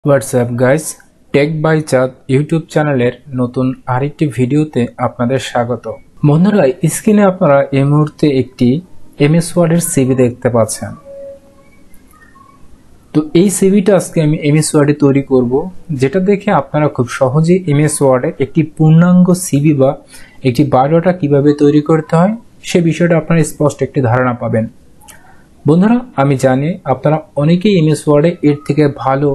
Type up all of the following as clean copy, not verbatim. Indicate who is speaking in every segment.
Speaker 1: WhatsApp guys, take by চাঁদ YouTube চ্যানেলের নতুন আরেকটি ভিডিওতে আপনাদের স্বাগত। বন্ধুরা, স্ক্রিনে আপনারা এই মুহূর্তে একটি এমএস ওয়ার্ডের সিভি দেখতে পাচ্ছেন। তো এই সিভিটা আজকে আমি এমএস ওয়ার্ডে তৈরি করব, যেটা দেখে আপনারা খুব সহজেই এমএস ওয়ার্ডে একটি পূর্ণাঙ্গ সিভি বা একটি বায়োডাটা কিভাবে তৈরি করতে হয় সে বিষয়টা আপনারা স্পষ্ট একটি ধারণা পাবেন। বন্ধুরা, আমি জানি আপনারা অনেকেই এমএস ওয়ার্ডে এর থেকে ভালো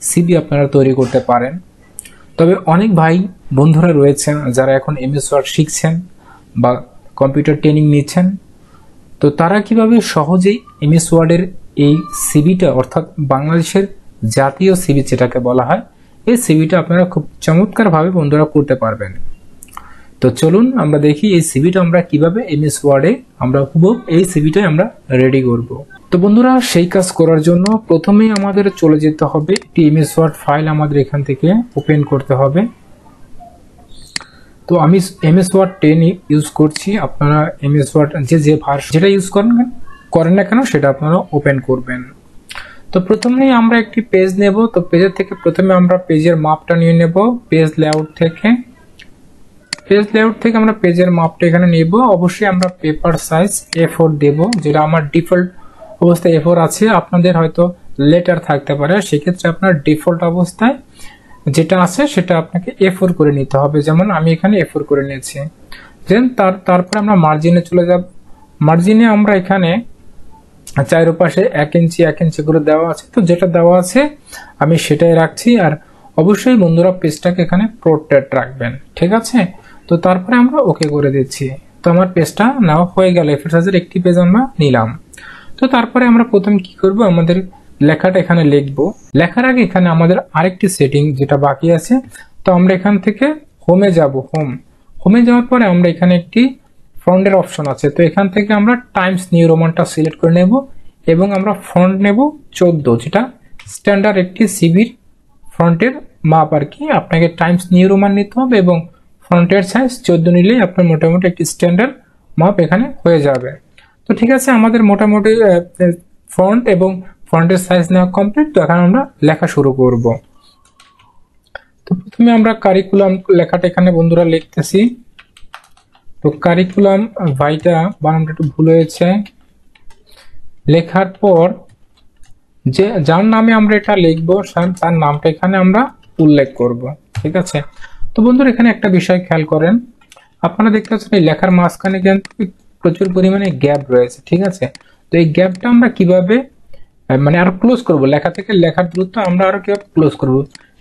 Speaker 1: সিভি আপনারা তৈরি করতে পারেন, তবে অনেক ভাই বন্ধুরা রয়েছেন যারা এখন এমএস ওয়ার্ড শিখছেন বা কম্পিউটার ট্রেনিং নিচ্ছেন। তো তারা কিভাবে সহজেই এমএস ওয়ার্ডের এই সিভিটা, অর্থাৎ বাংলাদেশের জাতীয় সিভি যেটাকে বলা হয়, এই সিভিটা আপনারা খুব চমৎকারভাবে বন্ধুরা করতে পারবেন। তো চলুন আমরা দেখি এই সিভিটা আমরা কিভাবে এমএস ওয়ার্ডে আমরা খুব এই সিভিটাই আমরা রেডি করব। তো বন্ধুরা, সেই কাজ করার জন্য প্রথমেই আমাদের চলে যেতে হবে, একটি এমএস ওয়ার্ড ফাইল আমাদের এখান থেকে ওপেন করতে হবে। তো আমি এমএস ওয়ার্ড 10 ইউজ করছি, আপনারা এমএস ওয়ার্ড যে ভার্সন যেটা ইউজ করেন না কেন সেটা আপনারা ওপেন করবেন। তো প্রথমেই আমরা একটি পেজ নেব। তো পেজের থেকে প্রথমে আমরা পেজের মাপটা নিয়ে নেব। পেজ লেআউট থেকে আমরা পেজের মাপটা এখানে নেব। অবশ্যই আমরা পেপার সাইজ A4 দেব, যেটা আমার ডিফল্ট অবস্থায় A4 আছে। আপনাদের হয়তো লেটার থাকতে পারে, সেক্ষেত্রে আপনার ডিফল্ট অবস্থায় যেটা আছে সেটা আপনাকে A4 করে নিতে হবে। যেমন আমি এখানে A4 করে নিয়েছি। দেন তারপর আমরা মার্জিনে চলে যাব। মার্জিনে আমরা এখানে চারপাশে 1 ইঞ্চি করে দেওয়া আছে, তো যেটা দেওয়া আছে আমি সেটাই রাখছি। আর অবশ্যই বন্ধুরা পেজটাকে এখানে প্রোটেক্ট রাখবেন, ঠিক আছে? তো তারপরে আমরা ওকে করে দিচ্ছি। তো আমার পেজটা নেওয়া হয়ে গেল, এফোর সাইজের একটি পেজ আমরা নিলাম। তো তারপরে আমরা প্রথম কি করব, আমাদের লেখাটা এখানে লিখবো। লেখার আগে এখানে আমাদের আরেকটি সেটিং যেটা বাকি আছে। তো আমরা এখান থেকে হোমে যাব। হোমে যাওয়ার পরে আমরা এখানে একটি ফন্টের অপশন আছে। তো এখান থেকে আমরা টাইমস নিউ রোমানটা সিলেক্ট করে নেব এবং আমরা ফন্ট নেব 14, যেটা স্ট্যান্ডার্ড একটি সিভির ফন্টের মাপ আর কি। আপনাকে টাইমস নিউ রোমান নিতে হবে এবং ফন্টের সাইজ 14 নিলেই আপনার মোটামুটি একটি স্ট্যান্ডার্ড মাপ এখানে হয়ে যাবে। তো ঠিক আছে, আমাদের মোটামুটি ফন্ট এবং ফন্টের সাইজ নেওয়া কমপ্লিট। তো এখন আমরা লেখা শুরু করব। তো প্রথমে আমরা কারিকুলাম লেখাটা এখানে বন্ধুরা লিখতেছি। তো কারিকুলাম ভাইটা বানানটা একটু ভুল হয়েছে। লেখার পর যার নামে আমরা এটা লিখবো তার নামটা এখানে আমরা উল্লেখ করব, ঠিক আছে? তো বন্ধুরা, এখানে একটা বিষয় খেয়াল করেন, আপনারা দেখতে পাচ্ছেন এই লেখার মাঝখানে কিন্তু প্রচুর পরিমাণে গ্যাপ রয়েছে, ঠিক আছে? তো এই গ্যাপটা আমরা কিভাবে আরো ক্লোজ করব, লেখা থেকে লেখার দূরত্ব আমরা আরো কিভাবে ক্লোজ করব,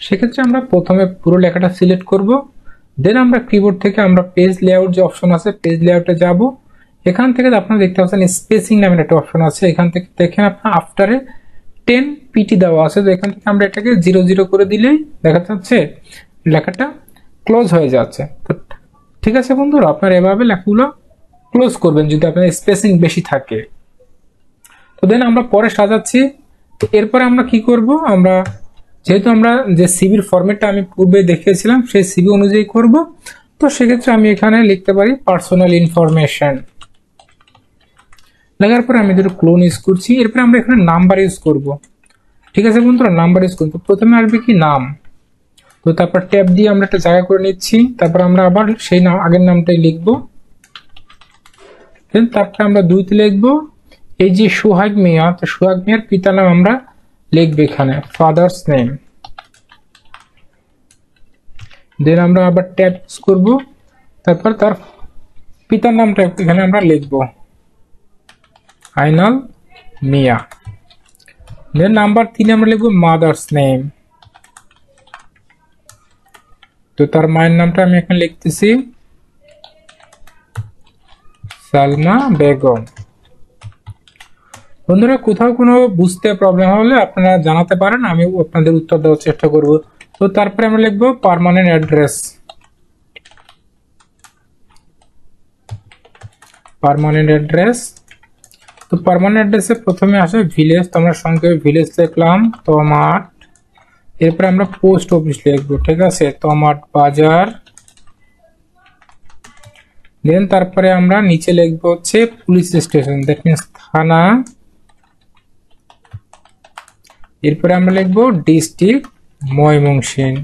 Speaker 1: সেক্ষেত্রে আমরা প্রথমে পুরো লেখাটা সিলেক্ট করব। দেন আমরা কিবোর্ড থেকে আমরা পেজ লেআউট যে অপশন আছে, পেজ লেআউটে যাব। এখান থেকে আপনারা দেখতে পাচ্ছেন স্পেসিং নামের একটা অপশন আছে। এখান থেকে দেখেন আপনার আফটারে 10 পিটি দেওয়া আছে। তো এখান থেকে আমরা এটাকে 00 করে দিলেই দেখা যাচ্ছে লেখাটা ক্লোজ হয়ে যাচ্ছে। তো ঠিক আছে বন্ধুরা, আপনারা এভাবে লেখাগুলো ক্লোজ করবেন যদি আপনার স্পেসিং বেশি থাকে। তো দেন আমরা পরে সাজাচ্ছি। তো এরপরে আমরা কি করব, আমরা যেহেতু আমরা যে সিভির ফরম্যাটটা আমি পূর্বে দেখিয়েছিলাম সেই সিভি অনুযায়ী করব। তো সেক্ষেত্রে আমি এখানে লিখতে পারি পার্সোনাল ইনফরমেশন। লেখার পরে আমি দুটো ক্লোন ইউজ করছি। এরপরে আমরা এখানে নাম্বার ইউজ করব, ঠিক আছে বন্ধুরা? নাম্বার ইউজ করব। প্রথমে আসবে কি নাম। তো তারপর ট্যাব দিয়ে আমরা একটা জায়গা করে নিচ্ছি। তারপর আমরা আবার সেই আগের নামটাই লিখবো। দেন তারপরে আমরা 2তে লিখবো এই যে সোহাগ মিয়া। তো সোহাগ মিয়ার পিতার নাম আমরা লিখবো এখানে, ফাদার্স নেম। দেন আমরা আবার ট্যাব ইউজ করবো। তারপর তার পিতার নামটা এখানে আমরা লিখবো, আইনাল মিয়া। দেন নাম্বার 3 আমরা লিখবো মাদার্স নেম। তো তার মায়ের নামটা আমি এখানে লিখতেছি সালমা বেগম। বন্ধুরা, কোথাও কোনো বুঝতে প্রবলেম হলে আপনারা জানাতে পারেন, আমি আপনাদের উত্তর দেওয়ার চেষ্টা করব। তো তারপরে আমরা লিখবো পার্মানেন্ট অ্যাড্রেস। তো পার্মানেন্ট অ্যাড্রেসে প্রথমে আসে ভিলেজ। তো আমরা সংক্ষেপে ভিলেজ লিখলাম তমাট। এরপরে আমরা পোস্ট অফিস লিখবো, ঠিক আছে? তমাট বাজার। দেন তারপরে আমরা নিচে লিখবো হচ্ছে পুলিশ স্টেশন, দ্যাট মিনস থানা। এরপরে আমরা লিখবো ডিস্ট্রিক্ট ময়মনসিংহ।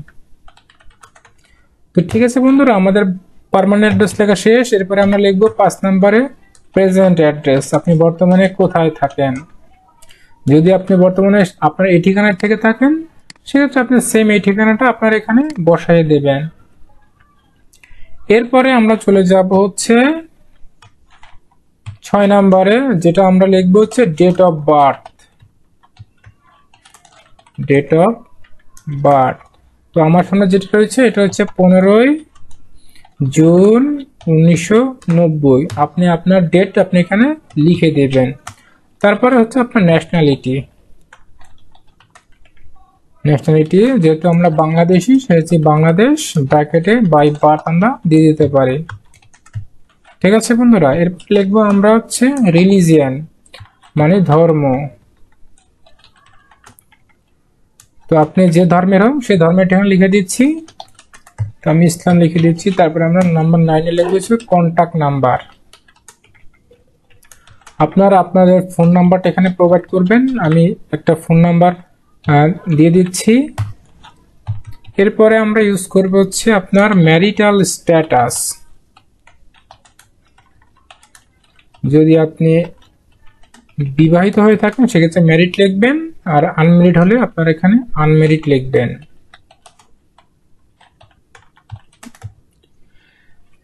Speaker 1: তো ঠিক আছে বন্ধুরা, আমাদের পার্মানেন্ট অ্যাড্রেস লেখা শেষ। এরপরে আমরা লিখবো 5 নম্বরে প্রেজেন্ট অ্যাড্রেস। আপনি বর্তমানে কোথায় থাকেন? যদি আপনি বর্তমানে আপনার এই ঠিকানায় থেকে থাকেন, সেক্ষেত্রে আপনি সেম এই ঠিকানাটা আপনার এখানে বসায় দেবেন। এরপরে আমরা চলে যাব হচ্ছে 6 নম্বরে, যেটা আমরা লিখবো হচ্ছে date of birth. Date of birth. তো আমার সামনে যেটা রয়েছে এটা হচ্ছে 15ই জুন 1990। আপনি আপনার ডেট আপনি এখানে লিখে দেবেন। তারপরে হচ্ছে আপনার ন্যাশনালিটি। ন্যাশনালিটি যেহেতু আমরা বাংলাদেশি, সেহেতু বাংলাদেশ ব্র্যাকেটে বাই বার্থ আমরা দিয়ে দিতে পারি। ঠিক আছে বন্ধুরা, এরপর লিখবো আমরা হচ্ছে রিলিজিয়ান, মানে ধর্ম। তো আপনি যে ধর্মের হন সেই ধর্মের ঠিকানা লিখে দিচ্ছি। তো আমি ইসলাম লিখে দিচ্ছি। তারপরে আমরা নাম্বার 9 এ লিখবো কন্টাক্ট নাম্বার। আপনারা আপনাদের ফোন নাম্বারটা এখানে প্রোভাইড করবেন। আমি একটা ফোন নাম্বার দিয়ে দিচ্ছি। এরপরে আমরা ইউজ করব হচ্ছে আপনার ম্যারিটাল স্ট্যাটাস। যদি আপনি বিবাহিত হয়ে থাকেন সেক্ষেত্রে ম্যারিড লিখবেন, আর আনম্যারিড হলে আপনার এখানে আনম্যারিড লিখবেন।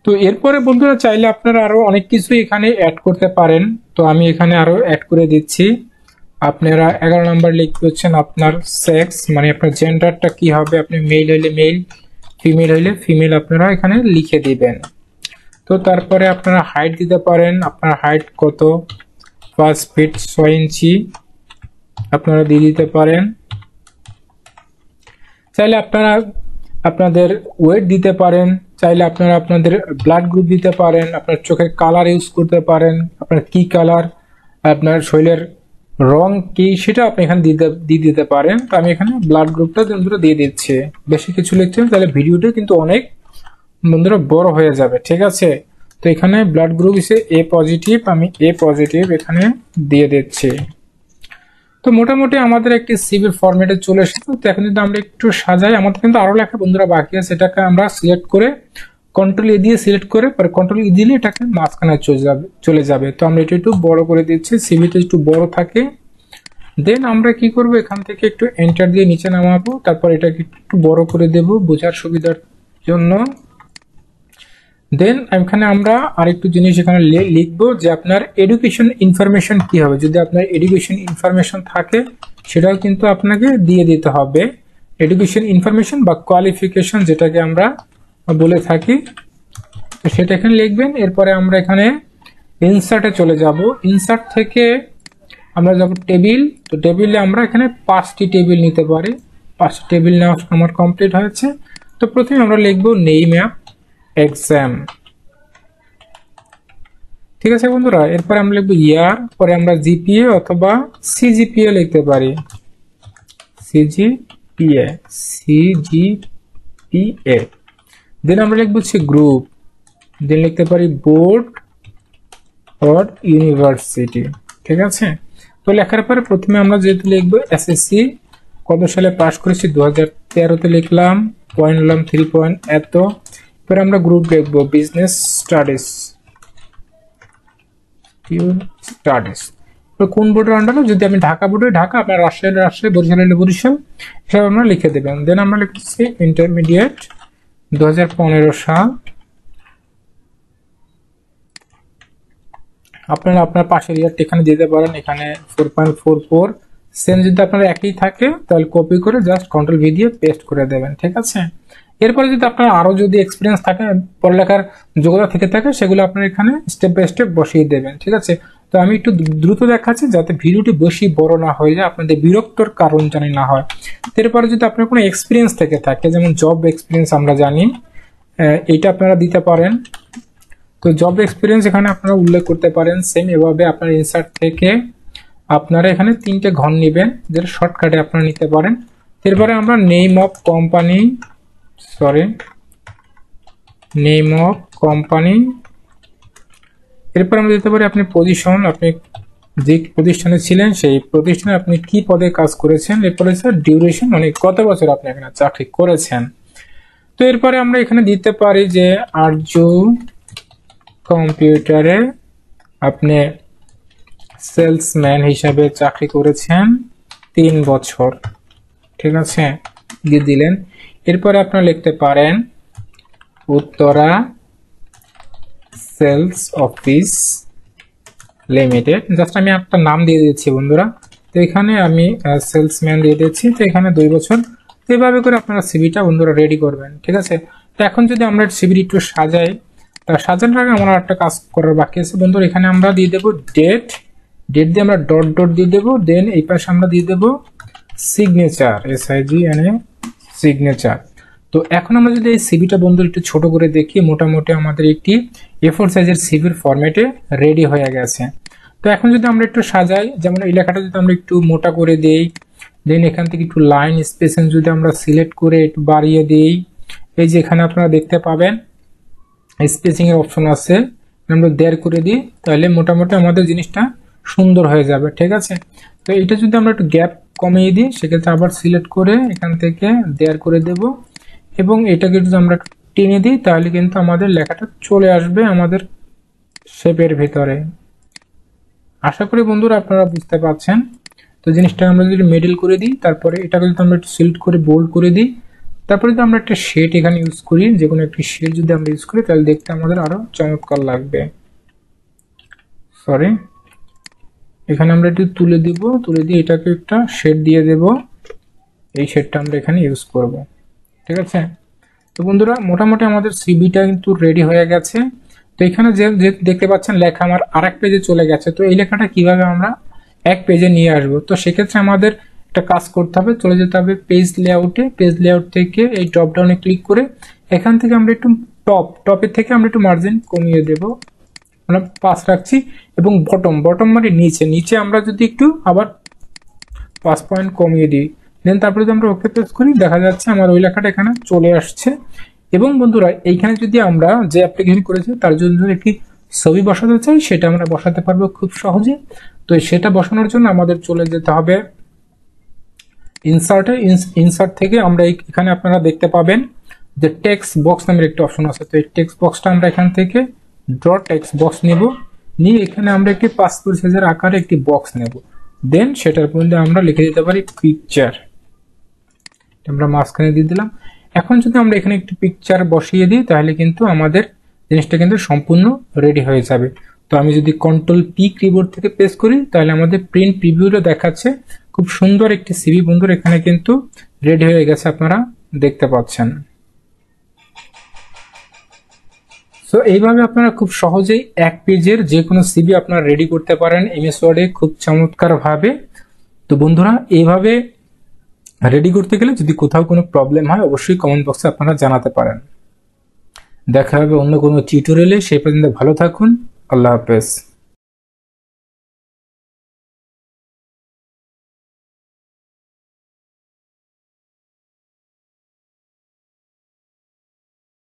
Speaker 1: তো এরপরে বন্ধুরা চাইলে আপনারা আরো অনেক কিছু এখানে অ্যাড করতে পারেন। তো আমি এখানে আরো অ্যাড করে দিচ্ছি। আপনারা 11 নম্বর লিখতে হচ্ছেন আপনার সেক্স, মানে আপনার জেন্ডারটা কি হবে। আপনি মেল হইলে মেল, ফিমেল হইলে ফিমেল আপনারা এখানে লিখে দিবেন। তো তারপরে আপনারা হাইট দিতে পারেন। আপনার হাইট কত, 5 ফিট 6 ইঞ্চি আপনারা দিয়ে দিতে পারেন। চাইলে আপনারা আপনাদের ওয়েট দিতে পারেন। চাইলে আপনারা আপনাদের ব্লাড গ্রুপ দিতে পারেন। আপনার চোখের কালার ইউজ করতে পারেন, আপনার কি কালার, আপনার শরীরের রং কি, সেটা আপনি এখানে দিয়ে দিতে পারেন। তো আমি এখানে ব্লাড গ্রুপটা বন্ধুরা দিয়ে দিচ্ছি। বেশি কিছু লিখছেন তাহলে ভিডিওটা কিন্তু অনেক বন্ধুরা বড় হয়ে যাবে। ঠিক আছে, তো এখানে ব্লাড গ্রুপ হিসেবে এ পজিটিভ, আমি এ পজিটিভ এখানে দিয়ে দিচ্ছি। তো মোটামুটি আমাদের একটি সিভির ফরম্যাটে চলে এসেছে। তো এখন যদি আমরা একটু সাজাই, আমাদের কিন্তু আরো লেখা বন্ধুরা বাকি আছে। এটাকে আমরা সিলেক্ট করে কন্ট্রোল এ দিয়ে সিলেক্ট করে পরে কন্ট্রোল ই দিলে এটাকে মাঝখানে চলে যাবে। তো আমরা এটা একটু বড় করে দিচ্ছি, সিভিটা একটু বড় থাকে। দেন আমরা কি করব, এখান থেকে একটু এন্টার দিয়ে নিচে নামাবো। তারপর এটাকে একটু বড় করে দেব বোঝার সুবিধার জন্য। দেন এখানে আমরা আরেকটু জিনিস এখানে লিখবো যে আপনার এডুকেশন ইনফরমেশন কি হবে। যদি আপনার এডুকেশন ইনফরমেশন থাকে সেটাও কিন্তু আপনাকে দিয়ে দিতে হবে। এডুকেশন ইনফরমেশন বা কোয়ালিফিকেশন যেটাকে আমরা বলে থাকি, সেটা এখানে লিখবেন। এরপরে আমরা এখানে ইনসার্টে চলে যাব। ইনসার্ট থেকে আমরা যাব টেবিল। তো টেবিলে আমরা এখানে 5টি টেবিল নিতে পারি। 5টি টেবিল নেওয়া আমার কমপ্লিট হয়েছে। তো প্রথমে আমরা লিখবো নেম অফ এক্সাম। ঠিক আছে বন্ধুরা, এরপর আমরা লিখবো ইয়ার, পরে আমরা জিপিএ অথবা সিজিপিএ লিখতে পারি। সিজিপিএ। দেন আমরা লিখবো হচ্ছে গ্রুপ। দেন লিখতে পারি বোর্ড অর ইউনিভার্সিটি। ঠিক আছে, তো লেখার পরে প্রথমে আমরা যেহেতু লিখবো এসএসসি কত সালে পাস করেছি, 2013-তে লিখলাম। পয়েন্ট নিলাম 3 পয়েন্ট এত। এরপরে আমরা গ্রুপ লিখবো বিজনেস স্টাডিজ। কোন বোর্ডের আন্ডারে, যদি আমি ঢাকা বোর্ডে ঢাকা, আপনার রাজশাহী, বরিশাল হলে বরিশাল, এসব আমরা লিখে দেবেন। দেন আমরা লিখছি ইন্টারমিডিয়েট 2015 সাল। আপনারা আপনার পাশের ইয়ারটা এখানে দিতে পারেন। এখানে 4.44। সেম যদি আপনার একই থাকে তাহলে কপি করে জাস্ট কন্ট্রোল ভি দিয়ে পেস্ট করে দেবেন। ঠিক আছে, এরপরে যদি আপনার আরো যদি এক্সপিরিয়েন্স থাকে, পড়ালেখার যোগ্যতা থেকে থাকে, সেগুলো আপনার এখানে স্টেপ বাই স্টেপ বসিয়ে দেবেন। ঠিক আছে, তো আমি একটু দ্রুত দেখাচ্ছি যাতে ভিডিওটি বেশি বড় না হয়ে যায়, আপনাদের বিরক্তর কারণ জানি না হয়। এরপরে যদি আপনার কোনো এক্সপিরিয়েন্স থেকে থাকে, যেমন জব এক্সপিরিয়েন্স আমরা জানি, এইটা আপনারা দিতে পারেন। তো জব এক্সপিরিয়েন্স এখানে আপনারা উল্লেখ করতে পারেন। সেম এভাবে আপনার ইনসার্ট থেকে আপনারা এখানে 3টে ঘর নেবেন, যেটা শর্টকাটে আপনারা নিতে পারেন। এরপরে আমরা নেম অফ কোম্পানি, এরপর আমরা দিতে পারি আপনি পজিশন, আপনি যে প্রতিষ্ঠানে ছিলেন সেই প্রতিষ্ঠানে আপনি কি পদে কাজ করেছেন, এরপরে স্যার ডিউরেশন মানে কত বছর আপনি এখানে চাকরি করেছেন। তো এরপরে আমরা এখানে দিতে পারি যে আর্য কম্পিউটারে আপনি সেলসম্যান হিসাবে চাকরি করেছেন 3 বছর, ঠিক আছে, দিয়ে দিলেন। এরপরে আপনারা লিখতে পারেন Uttara sales office limited, just আমি একটা নাম দিয়ে দিচ্ছি বন্ধুরা। তো এখানে আমি সেলসম্যান দিয়ে দিচ্ছি, তো এখানে 2 বছর। তো এইভাবে করে আপনারা সিভিটা বন্ধুরা রেডি করবেন, ঠিক আছে। তো এখন যদি আমরা সিভিটি একটু সাজাই, তা সাজানোর আগে আমার একটা কাজ করার বাকি আছে বন্ধুরা। এখানে আমরা দিয়ে দেবো ডেট দিয়ে আমরা ডট ডট দিয়ে দেবো, দেন এই পাশে আমরা দিয়ে দেবো সিগনেচার, SIGNA সিগনেচার। তো এখন আমরা যদি এই সিভিটা বন্ধুরা একটু ছোট করে দেখি, মোটামুটি আমাদের একটি A4 সাইজের সিভির ফরম্যাটে রেডি হয়ে গেছে। তো এখন যদি আমরা একটু সাজাই, যেমন এই লেখাটা যদি আমরা একটু মোটা করে দেই, দেন এখান থেকে একটু লাইন স্পেসিং যদি আমরা সিলেক্ট করে একটু বাড়িয়ে দেই, এই যে এখানে আপনারা দেখতে পাবেন স্পেসিং এর অপশন আছে, আমরা দেয়ার করে দিই, তাহলে মোটামুটি আমাদের জিনিসটা সুন্দর হয়ে যাবে, ঠিক আছে। তো এটা যদি আমরা একটু গ্যাপ কমিয়ে দিই, সেক্ষেত্রে আবার সিলেক্ট করে এখান থেকে দেয়ার করে দেব, এবং এটাকে যদি আমরা টেনে দিই, তাহলে কিন্তু আমাদের লেখাটা চলে আসবে আমাদের শেপের ভিতরে। আশা করি বন্ধুরা আপনারা বুঝতে পারছেন। তো জিনিসটা আমরা যদি মিডল করে দিই, তারপরে এটাকে যদি আমরা একটু সিলেক্ট করে বোল্ড করে দিই, তারপরে যদি আমরা একটা শেড এখানে ইউজ করি, যে কোনো একটি শেড যদি আমরা ইউজ করি, তাহলে দেখতে আমাদের আরো চমৎকার লাগবে। সরি, এখানে আমরা একটু তুলে দিয়ে এটাকে একটা শেড দিয়ে দেব, এই শেডটা আমরা এখানে ইউজ করব, ঠিক আছে। তো বন্ধুরা মোটামুটি আমাদের সিভিটা কিন্তু রেডি হয়ে গেছে। তো এখানে যে দেখতে পাচ্ছেন লেখা আমার আরেক পেজে চলে গেছে। তো এই লেখাটা কিভাবে আমরা এক পেজে নিয়ে আসবো, তো সেক্ষেত্রে আমাদের একটা কাজ করতে হবে, চলে যেতে হবে পেজ লেআউটে। পেজ লেআউট থেকে এই ড্রপ ডাউনে ক্লিক করে এখান থেকে আমরা একটু টপের থেকে আমরা একটু মার্জিন কমিয়ে দেব, আমরা 5 রাখছি, এবং বটম মানে নিচে আমরা যদি একটু আবার 5 পয়েন্ট কমিয়ে দিই, দেন তারপরে যদি আমরা ওকে প্রেস করি, দেখা যাচ্ছে আমার ওই লেখাটা এখানে চলে আসছে। এবং বন্ধুরা এইখানে যদি আমরা যে অ্যাপ্লিকেশন করেছি তার জন্য একটি ছবি বসাতে চাই, সেটা আমরা বসাতে পারবো খুব সহজে। তো সেটা বসানোর জন্য আমাদের চলে যেতে হবে ইনসার্ট থেকে আমরা এখানে আপনারা দেখতে পাবেন যে টেক্সট বক্স নামের একটা অপশন আছে। তো এই টেক্সট বক্সটা আমরা এখান থেকে ড্র টেক্সট বক্স নেব, নিয়ে এখানে আমরা একটি 5 সাইজের আকারে একটি বক্স নেব, দেন সেটার মধ্যে আমরা লিখে দিতে পারি পিকচার, আমরা মাঝখানে দিয়ে দিলাম। এখন যদি আমরা এখানে একটি পিকচার বসিয়ে দিই, তাহলে কিন্তু আমাদের জিনিসটা কিন্তু সম্পূর্ণ রেডি হয়ে যাবে। তো আমি যদি কন্ট্রোল P কিবোর্ড থেকে প্রেস করি, তাহলে আমাদের প্রিন্ট প্রিভিউটা দেখাচ্ছে খুব সুন্দর একটি সিভি বন্ধুরা এখানে কিন্তু রেডি হয়ে গেছে, আপনারা দেখতে পাচ্ছেন। সো এইভাবে আপনারা খুব সহজেই এক পেজের যে কোনো সিভি আপনারা রেডি করতে পারেন MS ওয়ার্ডে খুব চমৎকার ভাবে। তো বন্ধুরা এইভাবে রেডি করতে গেলে যদি কোথাও কোনো প্রবলেম হয়, অবশ্যই কমেন্ট বক্সে আপনারা জানাতে পারেন। দেখা হবে অন্য কোনো টিউটোরিয়ালে, সেই পর্যন্ত ভালো থাকুন, আল্লাহ হাফেজ।